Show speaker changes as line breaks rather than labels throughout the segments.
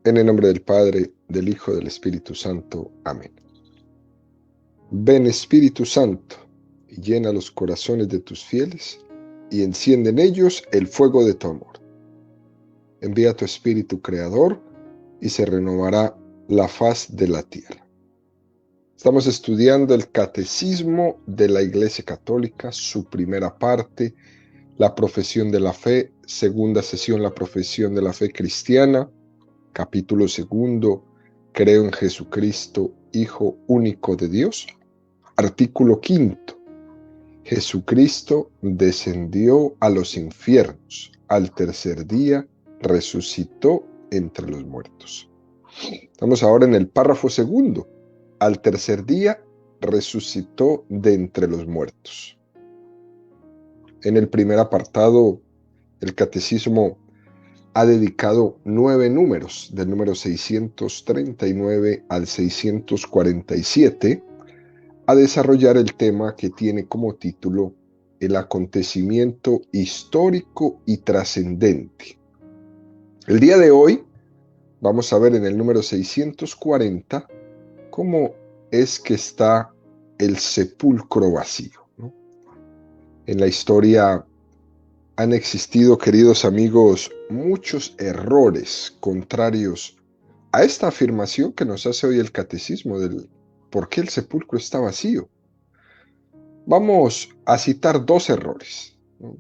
En el nombre del Padre, del Hijo, del Espíritu Santo. Amén. Ven Espíritu Santo, y llena los corazones de tus fieles, y enciende en ellos el fuego de tu amor. Envía tu Espíritu Creador, y se renovará la faz de la tierra. Estamos estudiando el Catecismo de la Iglesia Católica, su primera parte, la profesión de la fe, segunda sesión, la profesión de la fe cristiana, capítulo segundo, creo en Jesucristo, Hijo único de Dios. Artículo quinto, Jesucristo descendió a los infiernos, al tercer día resucitó entre los muertos. Estamos ahora en el párrafo segundo, al tercer día resucitó de entre los muertos. En el primer apartado, el Catecismo ha dedicado 9 números, del número 639 al 647, a desarrollar el tema que tiene como título el acontecimiento histórico y trascendente. El día de hoy vamos a ver en el número 640 cómo es que está el sepulcro vacío, ¿no? En la historia han existido, queridos amigos, muchos errores contrarios a esta afirmación que nos hace hoy el catecismo del por qué el sepulcro está vacío. Vamos a citar 2 errores, ¿no?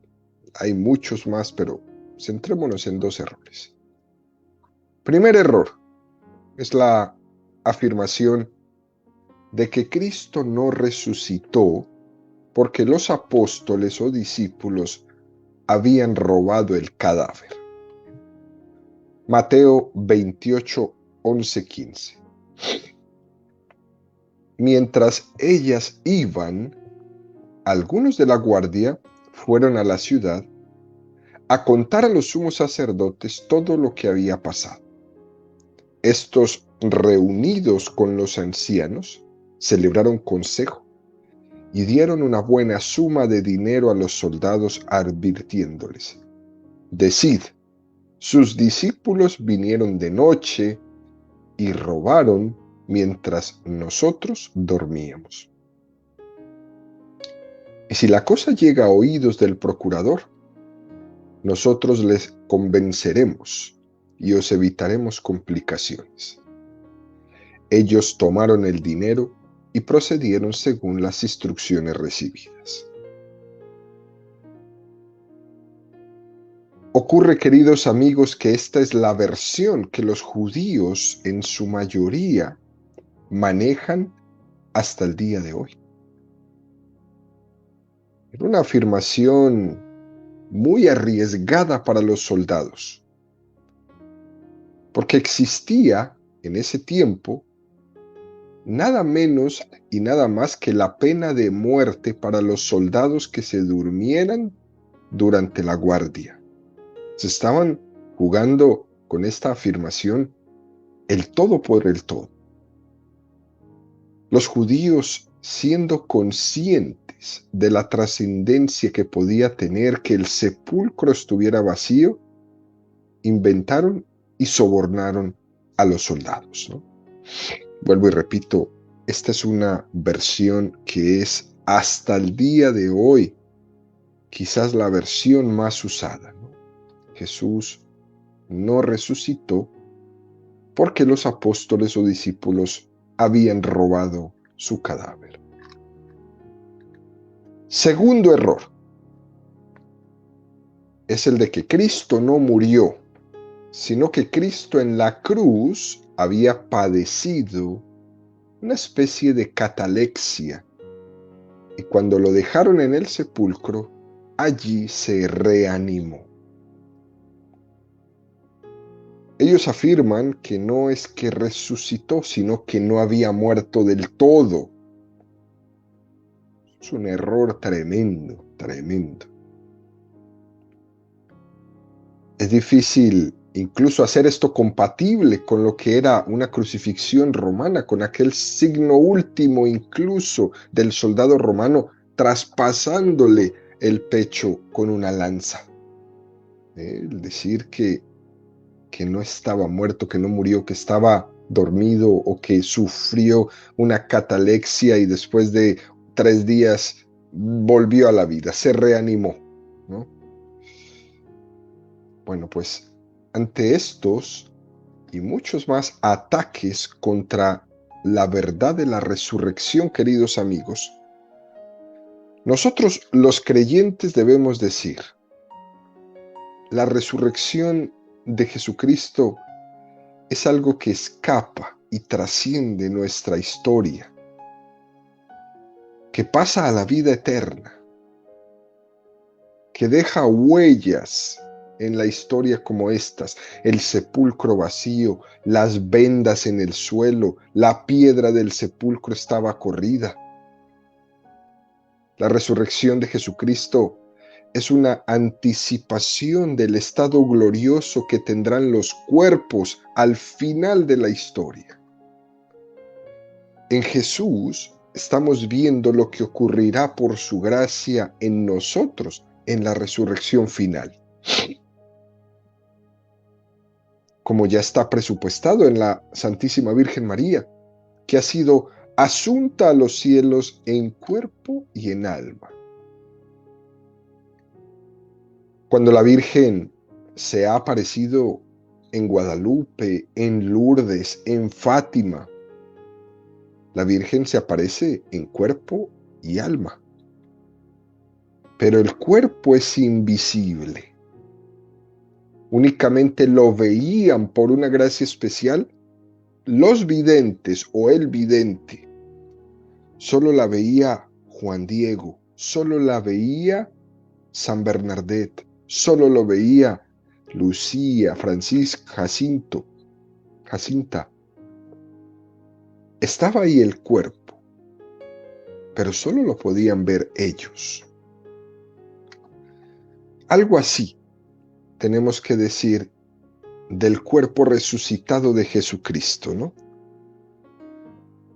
Hay muchos más, pero centrémonos en 2 errores. Primer error es la afirmación de que Cristo no resucitó porque los apóstoles o discípulos habían robado el cadáver. Mateo 28, 11, 15. Mientras ellas iban, algunos de la guardia fueron a la ciudad a contar a los sumos sacerdotes todo lo que había pasado. Estos, reunidos con los ancianos, celebraron consejo y dieron una buena suma de dinero a los soldados, advirtiéndoles: decid, sus discípulos vinieron de noche y robaron mientras nosotros dormíamos. Y si la cosa llega a oídos del procurador, nosotros les convenceremos y os evitaremos complicaciones. Ellos tomaron el dinero y procedieron según las instrucciones recibidas. Ocurre, queridos amigos, que esta es la versión que los judíos en su mayoría manejan hasta el día de hoy. Era una afirmación muy arriesgada para los soldados, porque existía en ese tiempo nada menos y nada más que la pena de muerte para los soldados que se durmieran durante la guardia. Se estaban jugando con esta afirmación el todo por el todo. Los judíos, siendo conscientes de la trascendencia que podía tener que el sepulcro estuviera vacío, inventaron y sobornaron a los soldados, ¿no? Vuelvo y repito, esta es una versión que es hasta el día de hoy quizás la versión más usada, ¿no? Jesús no resucitó porque los apóstoles o discípulos habían robado su cadáver. Segundo error es el de que Cristo no murió, sino que Cristo en la cruz había padecido una especie de catalepsia, y cuando lo dejaron en el sepulcro, allí se reanimó. Ellos afirman que no es que resucitó, sino que no había muerto del todo. Es un error tremendo, tremendo. Es difícil incluso hacer esto compatible con lo que era una crucifixión romana, con aquel signo último incluso del soldado romano traspasándole el pecho con una lanza. Es decir, que que no estaba muerto, que no murió, que estaba dormido o que sufrió una catalepsia y después de 3 días volvió a la vida, se reanimó, ¿no? Bueno, pues ante estos y muchos más ataques contra la verdad de la resurrección, queridos amigos, nosotros los creyentes debemos decir, la resurrección de Jesucristo es algo que escapa y trasciende nuestra historia, que pasa a la vida eterna, que deja huellas en la historia como estas: el sepulcro vacío, las vendas en el suelo, la piedra del sepulcro estaba corrida. La resurrección de Jesucristo es una anticipación del estado glorioso que tendrán los cuerpos al final de la historia. En Jesús estamos viendo lo que ocurrirá por su gracia en nosotros en la resurrección final, como ya está presupuestado en la Santísima Virgen María, que ha sido asunta a los cielos en cuerpo y en alma. Cuando la Virgen se ha aparecido en Guadalupe, en Lourdes, en Fátima, la Virgen se aparece en cuerpo y alma. Pero el cuerpo es invisible. Únicamente lo veían por una gracia especial los videntes o el vidente. Solo la veía Juan Diego, solo la veía San Bernardet, solo lo veía Lucía, Francisca, Jacinta. Estaba ahí el cuerpo, pero solo lo podían ver ellos. Algo así tenemos que decir del cuerpo resucitado de Jesucristo, ¿no?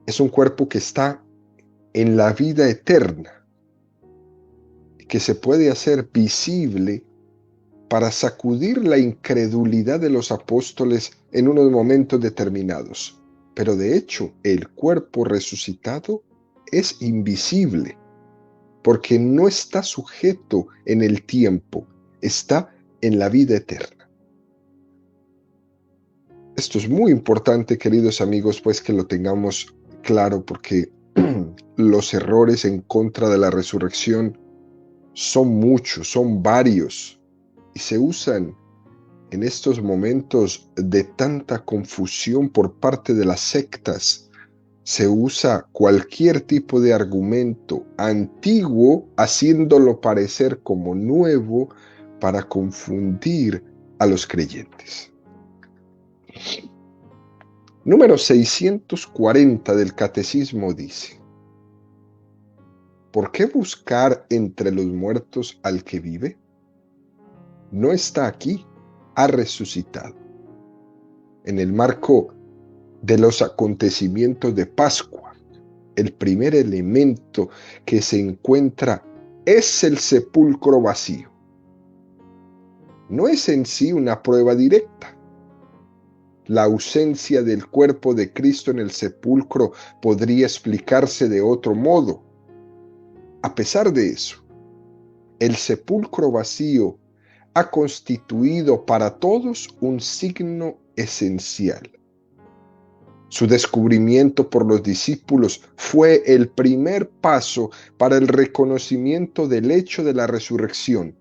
Es un cuerpo que está en la vida eterna, que se puede hacer visible para sacudir la incredulidad de los apóstoles en unos momentos determinados. Pero de hecho, el cuerpo resucitado es invisible, porque no está sujeto en el tiempo, está en la vida eterna. Esto es muy importante, queridos amigos, pues que lo tengamos claro, porque los errores en contra de la resurrección son muchos, son varios, y se usan en estos momentos de tanta confusión por parte de las sectas. Se usa cualquier tipo de argumento antiguo haciéndolo parecer como nuevo para confundir a los creyentes. Número 640 del Catecismo dice: ¿por qué buscar entre los muertos al que vive? No está aquí, ha resucitado. En el marco de los acontecimientos de Pascua, el primer elemento que se encuentra es el sepulcro vacío. No es en sí una prueba directa. La ausencia del cuerpo de Cristo en el sepulcro podría explicarse de otro modo. A pesar de eso, el sepulcro vacío ha constituido para todos un signo esencial. Su descubrimiento por los discípulos fue el primer paso para el reconocimiento del hecho de la resurrección.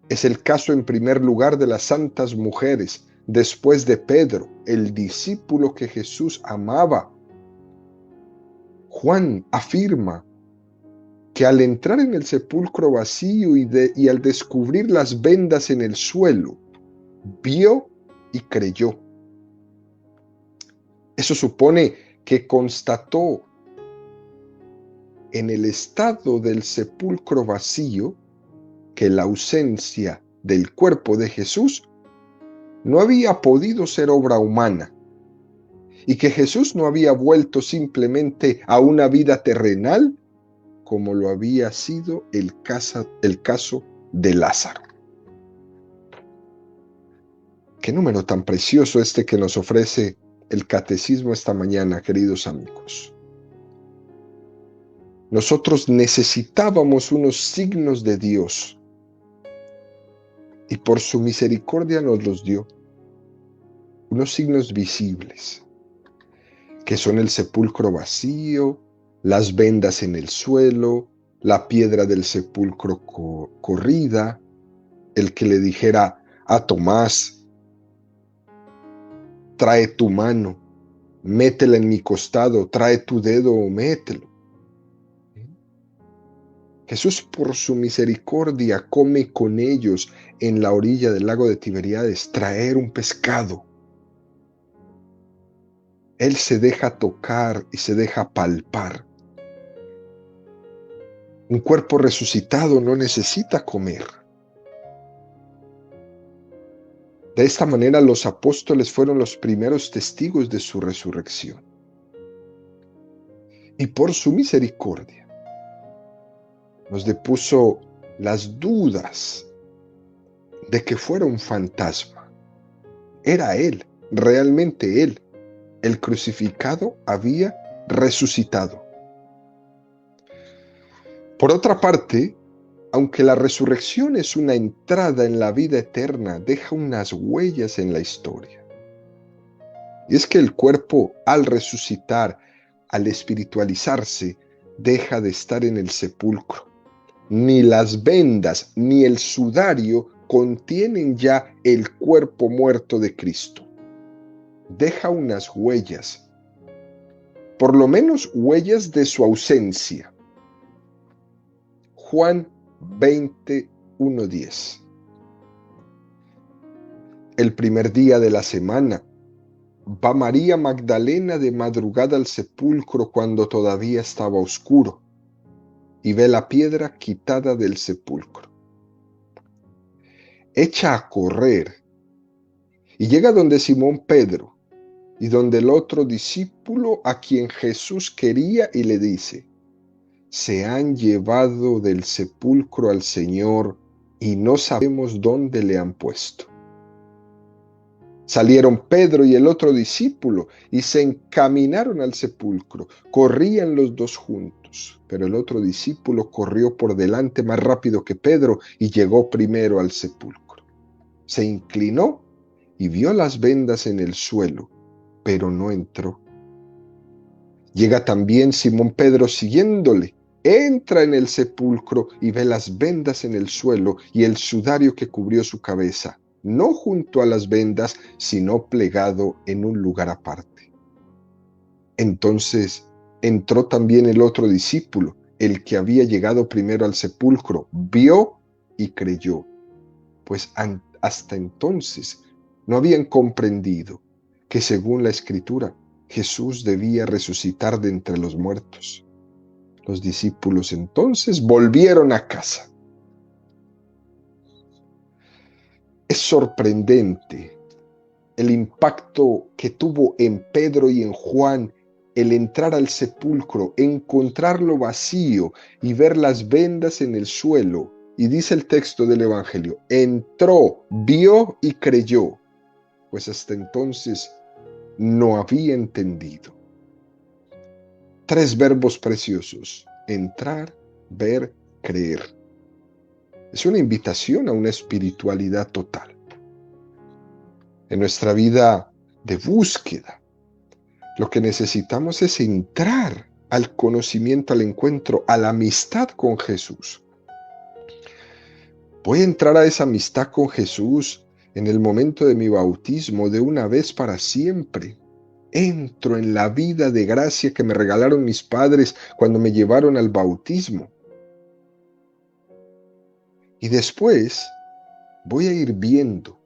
Es el caso en primer lugar de las santas mujeres, después de Pedro, el discípulo que Jesús amaba. Juan afirma que al entrar en el sepulcro vacío y al descubrir las vendas en el suelo, vio y creyó. Eso supone que constató en el estado del sepulcro vacío que la ausencia del cuerpo de Jesús no había podido ser obra humana y que Jesús no había vuelto simplemente a una vida terrenal como lo había sido el caso de Lázaro. Qué número tan precioso este que nos ofrece el catecismo esta mañana, queridos amigos. Nosotros necesitábamos unos signos de Dios y por su misericordia nos los dio. Unos signos visibles, que son el sepulcro vacío, las vendas en el suelo, la piedra del sepulcro corrida, el que le dijera a Tomás: trae tu mano, métela en mi costado, trae tu dedo, mételo. Jesús, por su misericordia, come con ellos en la orilla del lago de Tiberíades, traer un pescado. Él se deja tocar y se deja palpar. Un cuerpo resucitado no necesita comer. De esta manera los apóstoles fueron los primeros testigos de su resurrección. Y por su misericordia nos depuso las dudas de que fuera un fantasma. Era Él, realmente Él. El crucificado había resucitado. Por otra parte, aunque la resurrección es una entrada en la vida eterna, deja unas huellas en la historia. Y es que el cuerpo, al resucitar, al espiritualizarse, deja de estar en el sepulcro. Ni las vendas ni el sudario contienen ya el cuerpo muerto de Cristo. Deja unas huellas, por lo menos huellas de su ausencia. Juan 21:10. El primer día de la semana, va María Magdalena de madrugada al sepulcro cuando todavía estaba oscuro y ve la piedra quitada del sepulcro. Echa a correr y llega donde Simón Pedro y donde el otro discípulo a quien Jesús quería y le dice: se han llevado del sepulcro al Señor y no sabemos dónde le han puesto. Salieron Pedro y el otro discípulo y se encaminaron al sepulcro. Corrían los dos juntos, pero el otro discípulo corrió por delante más rápido que Pedro y llegó primero al sepulcro. Se inclinó y vio las vendas en el suelo, pero no entró. Llega también Simón Pedro siguiéndole. Entra en el sepulcro y ve las vendas en el suelo y el sudario que cubrió su cabeza, no junto a las vendas, sino plegado en un lugar aparte. Entonces entró también el otro discípulo, el que había llegado primero al sepulcro, vio y creyó, pues hasta entonces no habían comprendido que según la Escritura, Jesús debía resucitar de entre los muertos. Los discípulos entonces volvieron a casa. Es sorprendente el impacto que tuvo en Pedro y en Juan el entrar al sepulcro, encontrarlo vacío y ver las vendas en el suelo. Y dice el texto del Evangelio: entró, vio y creyó, pues hasta entonces no había entendido. 3 verbos preciosos: entrar, ver, creer. Es una invitación a una espiritualidad total. En nuestra vida de búsqueda, lo que necesitamos es entrar al conocimiento, al encuentro, a la amistad con Jesús. Voy a entrar a esa amistad con Jesús en el momento de mi bautismo de una vez para siempre. Entro en la vida de gracia que me regalaron mis padres cuando me llevaron al bautismo. Y después voy a ir viendo.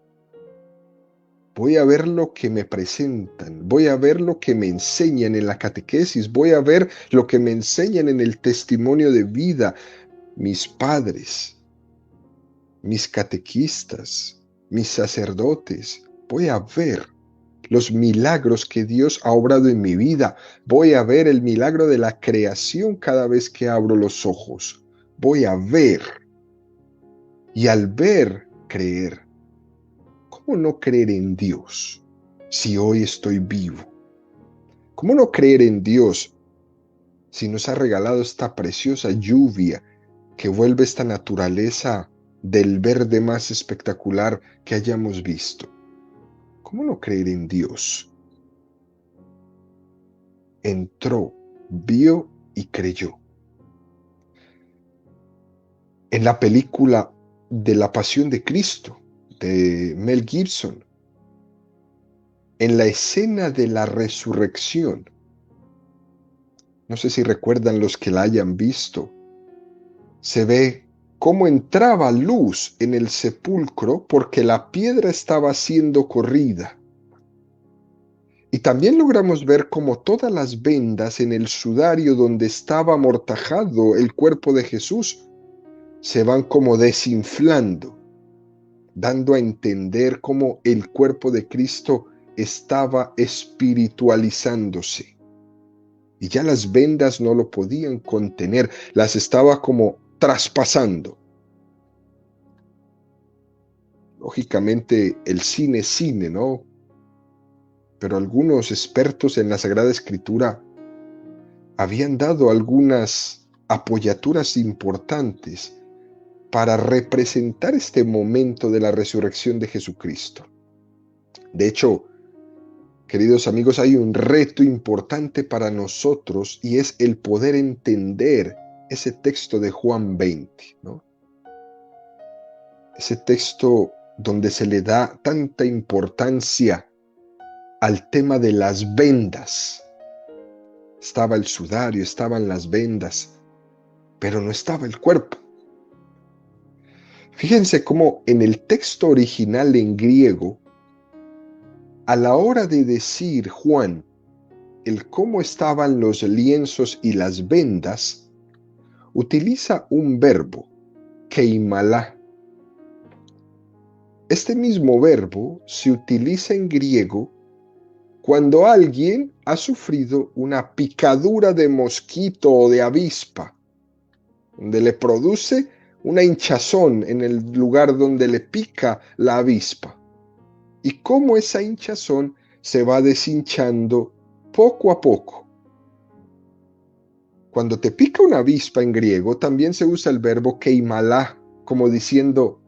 Voy a ver lo que me presentan, voy a ver lo que me enseñan en la catequesis, voy a ver lo que me enseñan en el testimonio de vida mis padres, mis catequistas, mis sacerdotes. Voy a ver los milagros que Dios ha obrado en mi vida. Voy a ver el milagro de la creación cada vez que abro los ojos. Voy a ver. Y al ver, creer. ¿cómo no creer en Dios si hoy estoy vivo? ¿Cómo no creer en Dios si nos ha regalado esta preciosa lluvia que vuelve esta naturaleza del verde más espectacular que hayamos visto? ¿Cómo no creer en Dios? Entró, vio y creyó. En la película de La Pasión de Cristo, de Mel Gibson, en la escena de la resurrección, no sé si recuerdan los que la hayan visto, se ve cómo entraba luz en el sepulcro porque la piedra estaba siendo corrida. Y también logramos ver cómo todas las vendas en el sudario donde estaba amortajado el cuerpo de Jesús se van como desinflando, dando a entender cómo el cuerpo de Cristo estaba espiritualizándose. Y ya las vendas no lo podían contener, las estaba como traspasando. Lógicamente el cine, ¿no? Pero algunos expertos en la Sagrada Escritura habían dado algunas apoyaturas importantes para representar este momento de la resurrección de Jesucristo. De hecho, queridos amigos, hay un reto importante para nosotros y es el poder entender ese texto de Juan 20, ¿no? Ese texto donde se le da tanta importancia al tema de las vendas. Estaba el sudario, estaban las vendas, pero no estaba el cuerpo. Fíjense cómo en el texto original en griego, a la hora de decir Juan el cómo estaban los lienzos y las vendas, utiliza un verbo, keimalá. Este mismo verbo se utiliza en griego cuando alguien ha sufrido una picadura de mosquito o de avispa, donde le produce una hinchazón en el lugar donde le pica la avispa. Y cómo esa hinchazón se va deshinchando poco a poco. Cuando te pica una avispa en griego, también se usa el verbo keimalá, como diciendo,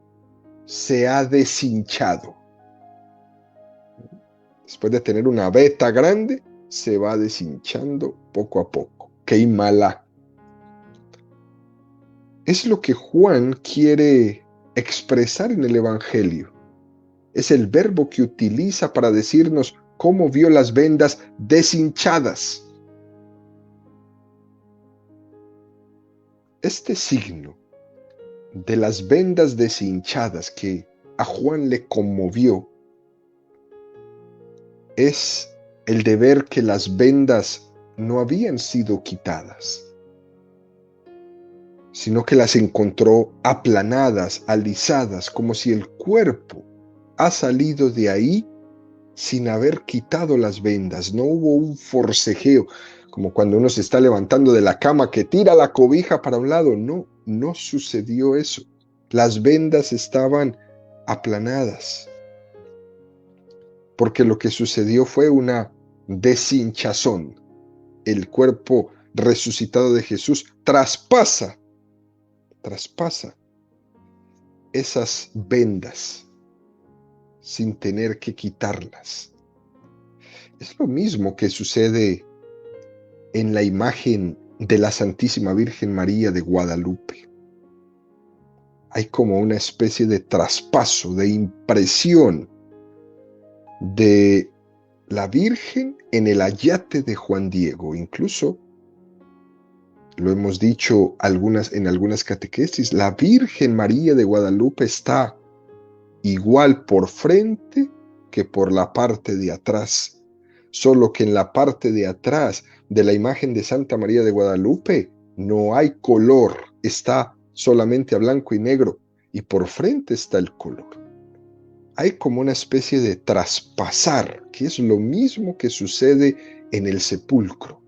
se ha deshinchado. Después de tener una veta grande, se va deshinchando poco a poco. Keimalá. Es lo que Juan quiere expresar en el Evangelio. Es el verbo que utiliza para decirnos cómo vio las vendas deshinchadas. Este signo de las vendas deshinchadas que a Juan le conmovió es el de ver que las vendas no habían sido quitadas, sino que las encontró aplanadas, alisadas, como si el cuerpo ha salido de ahí sin haber quitado las vendas. No hubo un forcejeo, como cuando uno se está levantando de la cama que tira la cobija para un lado. No, no sucedió eso. Las vendas estaban aplanadas, porque lo que sucedió fue una deshinchazón. El cuerpo resucitado de Jesús traspasa esas vendas sin tener que quitarlas. Es lo mismo que sucede en la imagen de la Santísima Virgen María de Guadalupe. Hay como una especie de traspaso, de impresión de la Virgen en el ayate de Juan Diego. Incluso, lo hemos dicho en algunas catequesis, la Virgen María de Guadalupe está igual por frente que por la parte de atrás. Solo que en la parte de atrás de la imagen de Santa María de Guadalupe no hay color, está solamente a blanco y negro, y por frente está el color. Hay como una especie de traspasar, que es lo mismo que sucede en el sepulcro.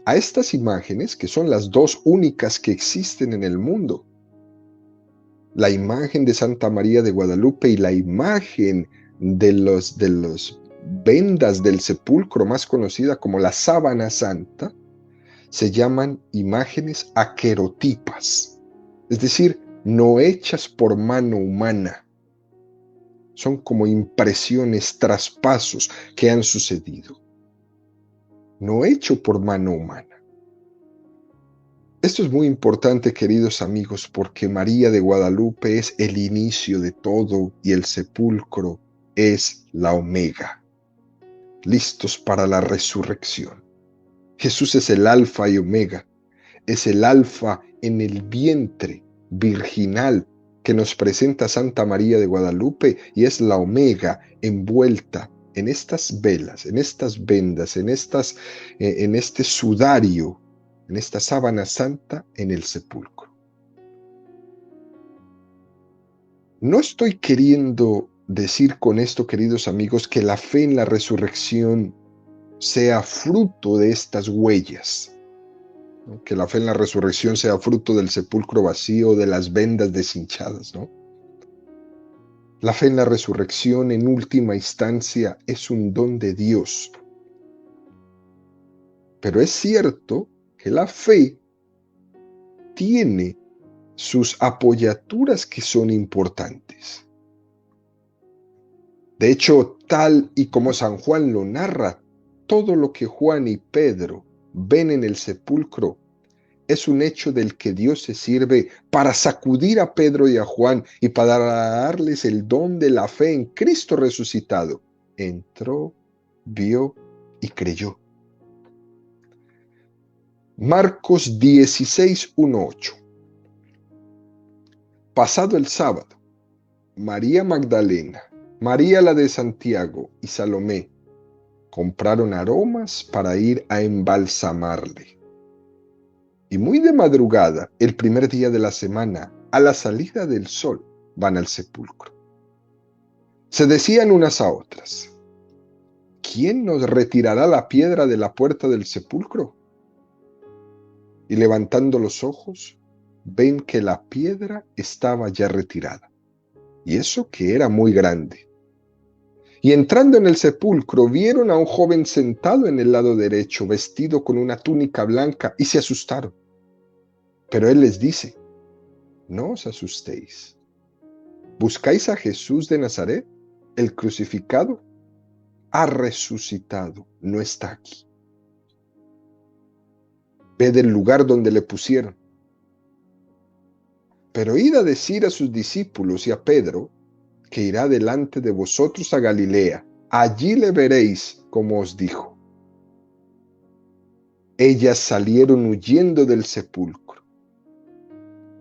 A estas imágenes, que son las dos únicas que existen en el mundo, la imagen de Santa María de Guadalupe y la imagen de los vendas del sepulcro, más conocida como la sábana santa, se llaman imágenes aquerotipas, es decir, no hechas por mano humana. Son como impresiones, traspasos que han sucedido, no hecho por mano humana. Esto es muy importante, queridos amigos, porque María de Guadalupe es el inicio de todo y el sepulcro es la omega, listos para la resurrección. Jesús es el alfa y omega, es el alfa en el vientre virginal que nos presenta Santa María de Guadalupe y es la omega envuelta en estas velas, en estas vendas, en este sudario, en esta sábana santa en el sepulcro. No estoy queriendo decir con esto, queridos amigos, que la fe en la resurrección sea fruto de estas huellas, ¿no? Que la fe en la resurrección sea fruto del sepulcro vacío, de las vendas deshinchadas, ¿no? La fe en la resurrección, en última instancia, es un don de Dios. Pero es cierto que la fe tiene sus apoyaturas que son importantes. De hecho, tal y como San Juan lo narra, todo lo que Juan y Pedro ven en el sepulcro es un hecho del que Dios se sirve para sacudir a Pedro y a Juan y para darles el don de la fe en Cristo resucitado. Entró, vio y creyó. Marcos 16, 1, 8. Pasado el sábado, María Magdalena, María la de Santiago y Salomé compraron aromas para ir a embalsamarle. Y muy de madrugada, el primer día de la semana, a la salida del sol, van al sepulcro. Se decían unas a otras: ¿quién nos retirará la piedra de la puerta del sepulcro? Y levantando los ojos, ven que la piedra estaba ya retirada, y eso que era muy grande. Y entrando en el sepulcro, vieron a un joven sentado en el lado derecho, vestido con una túnica blanca, y se asustaron. Pero él les dice: no os asustéis. ¿Buscáis a Jesús de Nazaret, el crucificado? Ha resucitado, no está aquí. Ved el lugar donde le pusieron. Pero id a decir a sus discípulos y a Pedro que irá delante de vosotros a Galilea. Allí le veréis, como os dijo. Ellas salieron huyendo del sepulcro,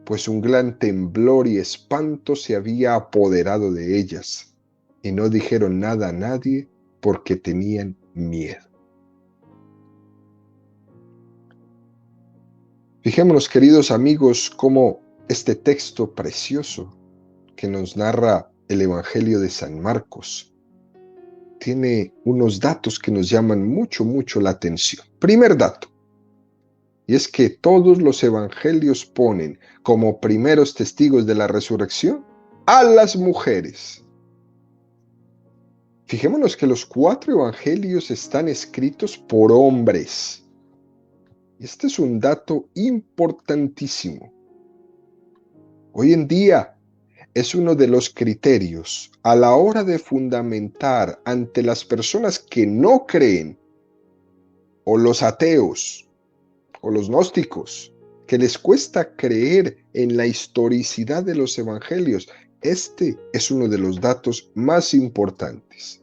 pues un gran temblor y espanto se había apoderado de ellas, y no dijeron nada a nadie porque tenían miedo. Fijémonos, queridos amigos, cómo este texto precioso que nos narra el Evangelio de San Marcos tiene unos datos que nos llaman mucho la atención. Primer dato, y es que todos los evangelios ponen como primeros testigos de la resurrección a las mujeres. Fijémonos que los 4 evangelios están escritos por hombres. Este es un dato importantísimo. Hoy en día es uno de los criterios a la hora de fundamentar ante las personas que no creen, o los ateos, o los gnósticos, que les cuesta creer en la historicidad de los evangelios. Este es uno de los datos más importantes.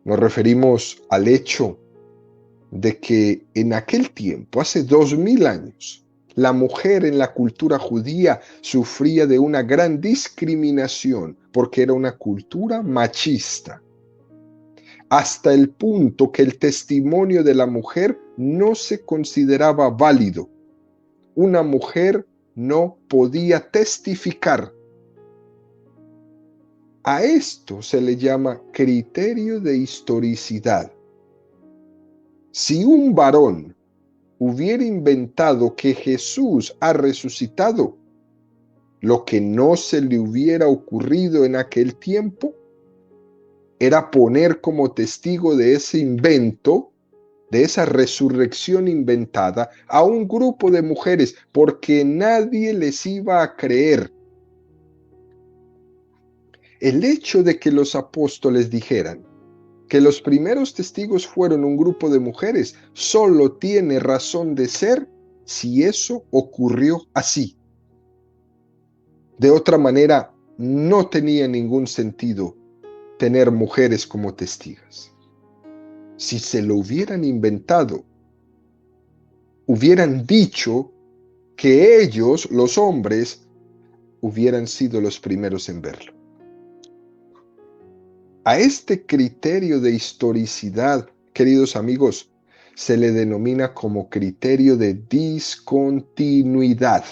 Nos referimos al hecho de que en aquel tiempo, hace 2000 años, la mujer en la cultura judía sufría de una gran discriminación porque era una cultura machista, hasta el punto que el testimonio de la mujer no se consideraba válido. Una mujer no podía testificar. A esto se le llama criterio de historicidad. Si un varón hubiera inventado que Jesús ha resucitado, lo que no se le hubiera ocurrido en aquel tiempo era poner como testigo de ese invento, de esa resurrección inventada, a un grupo de mujeres, porque nadie les iba a creer. El hecho de que los apóstoles dijeran que los primeros testigos fueron un grupo de mujeres solo tiene razón de ser si eso ocurrió así. De otra manera, no tenía ningún sentido tener mujeres como testigos. Si se lo hubieran inventado, hubieran dicho que ellos, los hombres, hubieran sido los primeros en verlo. A este criterio de historicidad, queridos amigos, se le denomina como criterio de discontinuidad.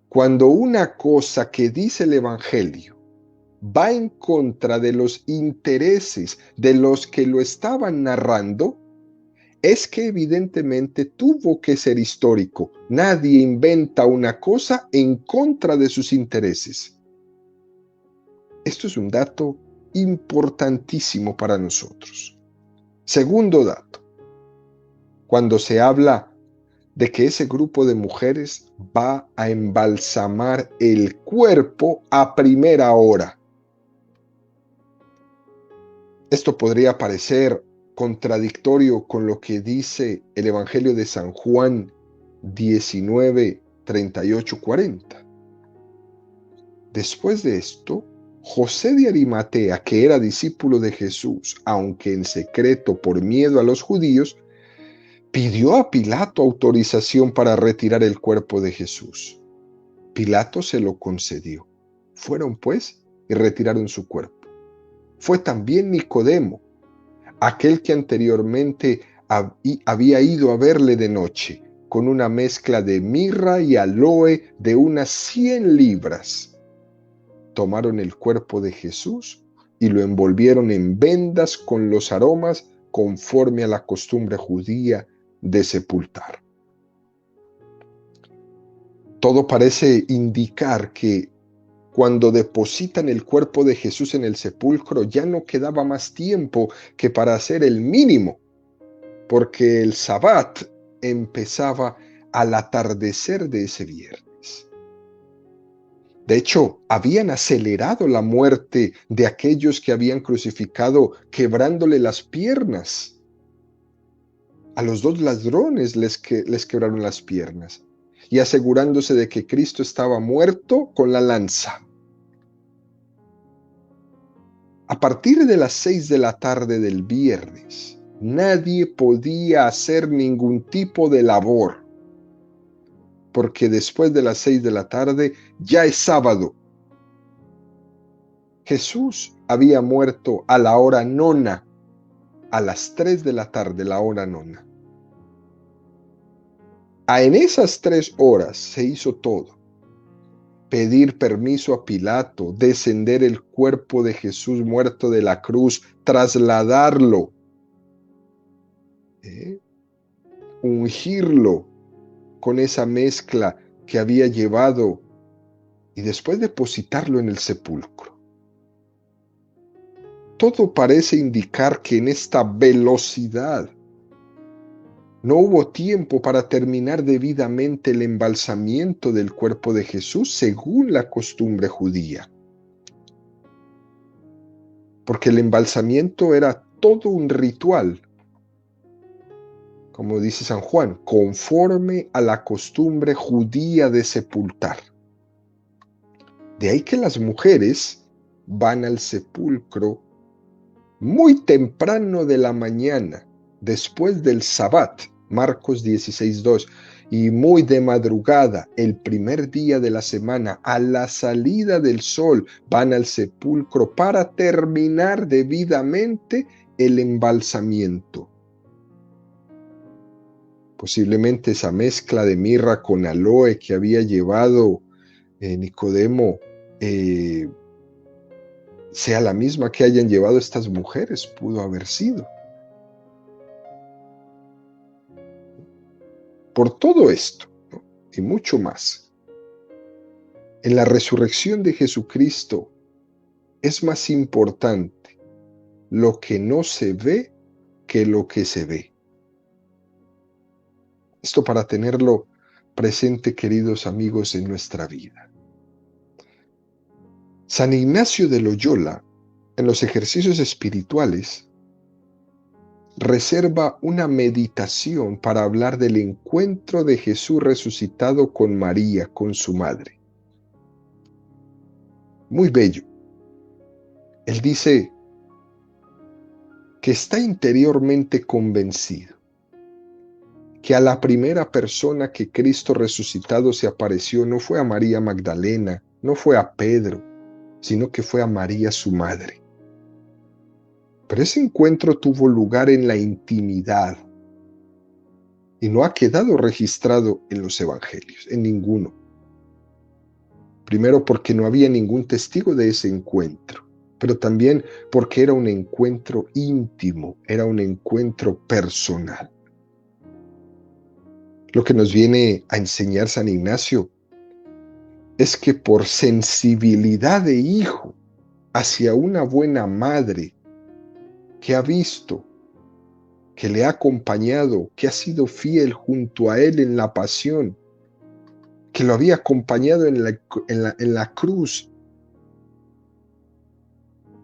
Cuando una cosa que dice el Evangelio va en contra de los intereses de los que lo estaban narrando, es que evidentemente tuvo que ser histórico. Nadie inventa una cosa en contra de sus intereses. Esto es un dato importantísimo para nosotros. Segundo dato, cuando se habla de que ese grupo de mujeres va a embalsamar el cuerpo a primera hora. Esto podría parecer contradictorio con lo que dice el Evangelio de San Juan 19, 38, 40. Después de esto, José de Arimatea, que era discípulo de Jesús, aunque en secreto por miedo a los judíos, pidió a Pilato autorización para retirar el cuerpo de Jesús. Pilato se lo concedió. Fueron pues y retiraron su cuerpo. Fue también Nicodemo, aquel que anteriormente había ido a verle de noche, con una mezcla de mirra y aloe de unas 100 libras. Tomaron el cuerpo de Jesús y lo envolvieron en vendas con los aromas conforme a la costumbre judía de sepultar. Todo parece indicar que cuando depositan el cuerpo de Jesús en el sepulcro ya no quedaba más tiempo que para hacer el mínimo, porque el Sabbat empezaba al atardecer de ese viernes. De hecho, habían acelerado la muerte de aquellos que habían crucificado, quebrándole las piernas. A los 2 ladrones les quebraron las piernas y asegurándose de que Cristo estaba muerto con la lanza. A partir de las 6 de la tarde del viernes, nadie podía hacer ningún tipo de labor, porque después de las 6 de la tarde ya es sábado. Jesús había muerto a la hora nona, a las 3 de la tarde, la hora nona. En esas 3 horas se hizo todo. Pedir permiso a Pilato, descender el cuerpo de Jesús muerto de la cruz, trasladarlo, ungirlo con esa mezcla que había llevado y después depositarlo en el sepulcro. Todo parece indicar que en esta velocidad no hubo tiempo para terminar debidamente el embalsamiento del cuerpo de Jesús según la costumbre judía. Porque el embalsamiento era todo un ritual, como dice San Juan, conforme a la costumbre judía de sepultar. De ahí que las mujeres van al sepulcro muy temprano de la mañana, después del Sabbat, Marcos 16:2, y muy de madrugada, el primer día de la semana, a la salida del sol, van al sepulcro para terminar debidamente el embalsamiento. Posiblemente esa mezcla de mirra con aloe que había llevado Nicodemo sea la misma que hayan llevado estas mujeres, pudo haber sido. Por todo esto, ¿no? Y mucho más, En la resurrección de Jesucristo es más importante lo que no se ve que lo que se ve. Esto para tenerlo presente, queridos amigos, en nuestra vida. San Ignacio de Loyola, en los ejercicios espirituales, reserva una meditación para hablar del encuentro de Jesús resucitado con María, con su madre. Muy bello. Él dice que está interiormente convencido que a la primera persona que Cristo resucitado se apareció no fue a María Magdalena, no fue a Pedro, sino que fue a María su madre. Pero ese encuentro tuvo lugar en la intimidad y no ha quedado registrado en los evangelios, en ninguno. Primero porque no había ningún testigo de ese encuentro, pero también porque era un encuentro íntimo, era un encuentro personal. Lo que nos viene a enseñar San Ignacio es que por sensibilidad de hijo hacia una buena madre que ha visto, que le ha acompañado, que ha sido fiel junto a él en la pasión, que lo había acompañado en la cruz,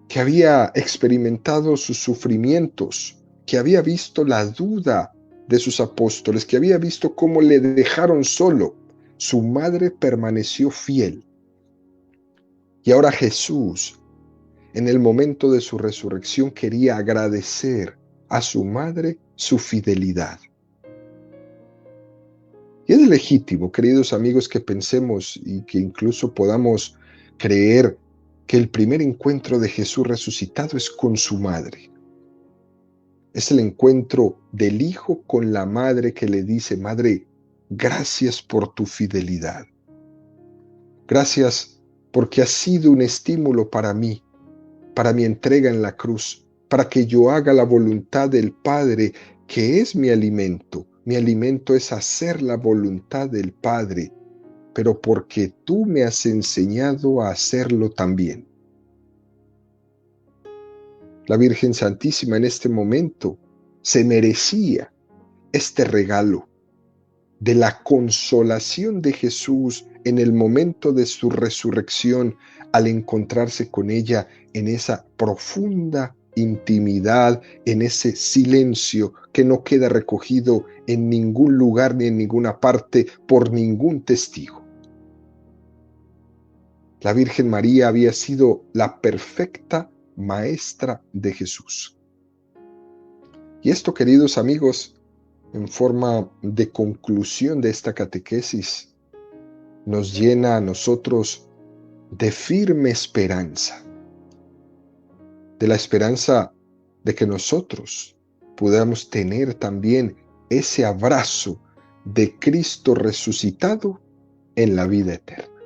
que había experimentado sus sufrimientos, que había visto la duda de sus apóstoles, que había visto cómo le dejaron solo. Su madre permaneció fiel. Y ahora Jesús, en el momento de su resurrección, quería agradecer a su madre su fidelidad. Y es legítimo, queridos amigos, que pensemos y que incluso podamos creer que el primer encuentro de Jesús resucitado es con su madre. Es el encuentro del hijo con la madre que le dice: madre, gracias por tu fidelidad. Gracias porque has sido un estímulo para mí, para mi entrega en la cruz, para que yo haga la voluntad del Padre, que es mi alimento. Mi alimento es hacer la voluntad del Padre, pero porque tú me has enseñado a hacerlo también. La Virgen Santísima en este momento se merecía este regalo de la consolación de Jesús en el momento de su resurrección, al encontrarse con ella en esa profunda intimidad, en ese silencio que no queda recogido en ningún lugar ni en ninguna parte por ningún testigo. La Virgen María había sido la perfecta maestra de Jesús. Y esto, queridos amigos, en forma de conclusión de esta catequesis, nos llena a nosotros de firme esperanza, de la esperanza de que nosotros podamos tener también ese abrazo de Cristo resucitado en la vida eterna.